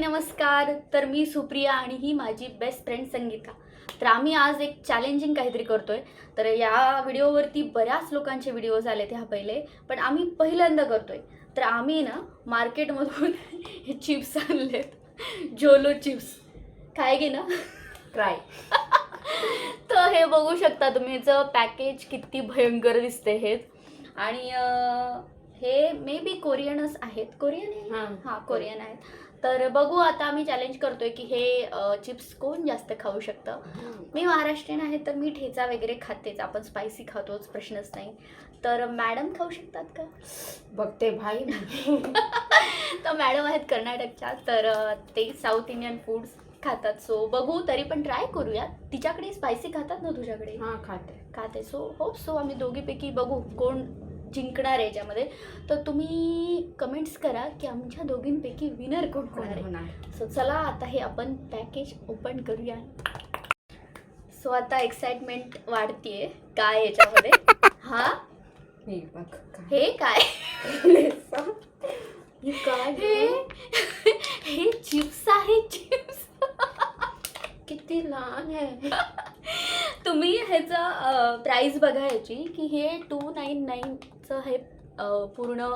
नमस्कार. तर मी सुप्रिया आणि ही माझी बेस्ट फ्रेंड संगीता. तर आम्ही आज एक चॅलेंजिंग काहीतरी करतोय. तर या व्हिडिओवरती बऱ्याच लोकांचे व्हिडिओज आलेत ह्या पहिले, पण आम्ही पहिल्यांदा करतोय. तर आम्ही ना मार्केटमधून हे चिप्स आणलेत, जोलो चिप्स. काय घे ना ट्राय. तर हे बघू शकता तुम्ही, याचं पॅकेज किती भयंकर दिसते हे. आणि हे मे बी कोरियनच आहेत. कोरियन आहे. हां कोरियन आहेत. तर बघू आता आम्ही चॅलेंज करतोय की हे चिप्स कोण जास्त खाऊ शकतं. मी महाराष्ट्रीयन आहे तर मी ठेचा वगैरे खातेच, आपण स्पायसी खातोच, प्रश्नच नाही. तर मॅडम खाऊ शकतात का? बघते भाई. तर मॅडम आहेत कर्नाटकच्या, तर ते साऊथ इंडियन फूड्स खातात. सो बघू, तरी पण ट्राय करूया. तिच्याकडे स्पायसी खातात ना, तुझ्याकडे? हां खाते. सो होप सो आम्ही दोघीपैकी बघू कोण जिंकणार आहे याच्यामध्ये. तर तुम्ही कमेंट्स करा की आमच्या दोघींपैकी विनर कोण होणार आहे. सो चला आता हे आपण पॅकेज ओपन करूया. सो आता एक्साइटमेंट वाढतीये काय याच्यामध्ये. हा हे बघ. हे काय हे काय हे चिप्स आहे. चिप्स किती लहान आहे. तुम्ही ह्याचा प्राइस बघा याची की हे 299चं हे पूर्ण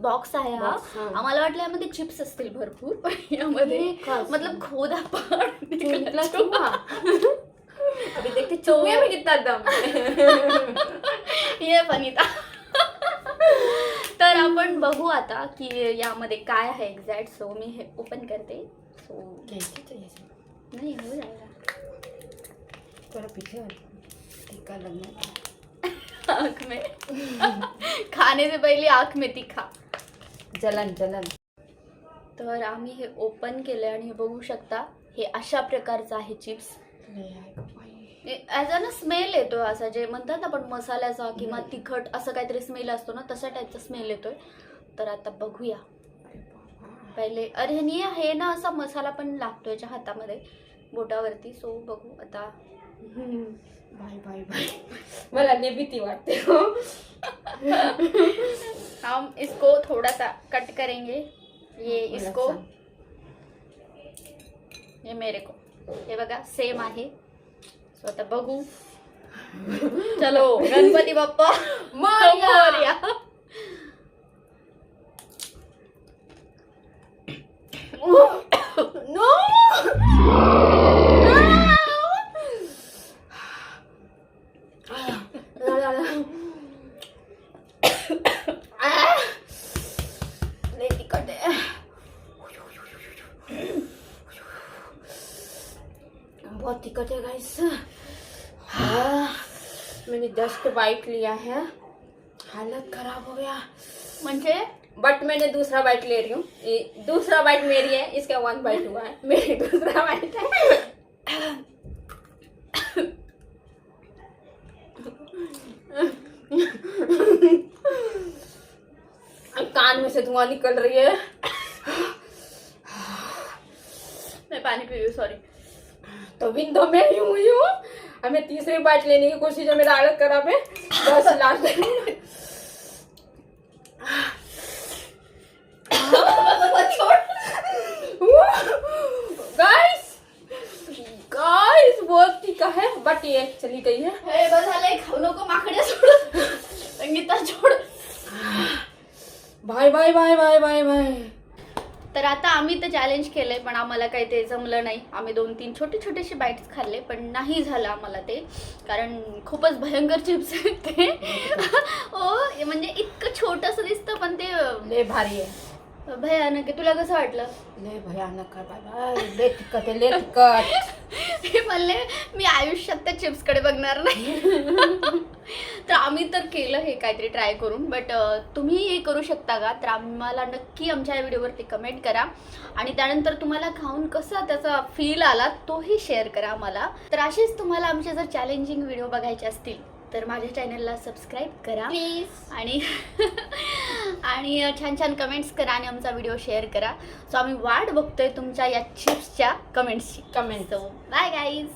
बॉक्स आहे हा. आम्हाला वाटलं यामध्ये चिप्स असतील भरपूर, पण यामध्ये मतलब खोदा पाड़ अभी देखते चौवे में कितना दम. ये फनीता. तर आपण बघू आता की यामध्ये काय आहे एक्झॅक्ट. सो मी हे ओपन करते. सो नहीं हो जाएगा. थोड़ा पीछे टीका लगना. आँख में खाने से पहले आँख में तीखा. जलन. तर आम्ही हे ओपन केले आणि हे बघू शकता, हे अशा प्रकारचं आहे चिप्स. ॲज ना स्मेल येतो असा, जे म्हणतात आपण मसाल्याचा किंवा तिखट असं काहीतरी स्मेल असतो ना, तसा टाईपचा स्मेल येतोय. तर आता बघूया पहिले. अरे हे ना असा मसाला पण लागतो याच्या हातामध्ये, बोटावरती. सो बघू आता. बाय मला ने भीती वाटते हो. हम इसको थोड़ा सा कट करेंगे. ये इसको, ये मेरे को, हे बघा सेम आहे. सो आता बघू. चलो गणपती बाप्पा मोरया. नो. बहुत दिक्कत है गाइस. मैंने जस्ट बाइट लिया है, हालत खराब हो गया. म्हणजे बट मैंने दूसरा बाइट ले रही हूँ. दूसरा बाइट मेरी है, इसका 1 बाइट हुआ है. मेरी दूसरा बाइट है. कान में से धुआं निकल रही है. मैं पानी पी रही हूँ, सॉरी. तो बिंदु मैं यूं हूँ. हमें तीसरी बाइट लेने की कोशिश है, मेरा हालत खराब है. बस लास्ट. गाइस बहुत तीखा है, बट ये चली गई है. हे बस झालंय, खाऊ नको माकडे. सोड संगीता, छोड. बाय. तर आता आम्ही तर चॅलेंज केलंय, पण आम्हाला काही ते जमलं नाही. आम्ही 2-3 छोटेसे बाईट्स खाल्ले, पण नाही झालं आम्हाला ते, कारण खूपच भयंकर चिप्स आहेत ते. हो, म्हणजे इतकं छोटंसं दिसतं, पण ते लय भारी आहे, भयानक आहे. तुला कसं वाटलं? लय भयानक आहे. बाय लय तिखट. हे म्हणले मी आयुष्यात त्या चिप्सकडे बघणार नाही. तर आम्ही तर केलं हे काहीतरी ट्राय करून, बट तुम्ही हे करू शकता का? तर आम्हाला नक्की आमच्या या व्हिडिओवरती कमेंट करा, आणि त्यानंतर तुम्हाला खाऊन कसा त्याचा फील आला तोही शेअर करा आम्हाला. तर असेच तुम्हाला आमचे जर चॅलेंजिंग व्हिडिओ बघायचे असतील तर माझ्या चॅनलला सबस्क्राईब करा प्लीज, आणि छान कमेंट्स करा आणि आमचा व्हिडिओ शेअर करा. सो आम्ही वाट बघतोय तुमच्या या चिप्सच्या कमेंट्सची. कमेंट. So bye guys.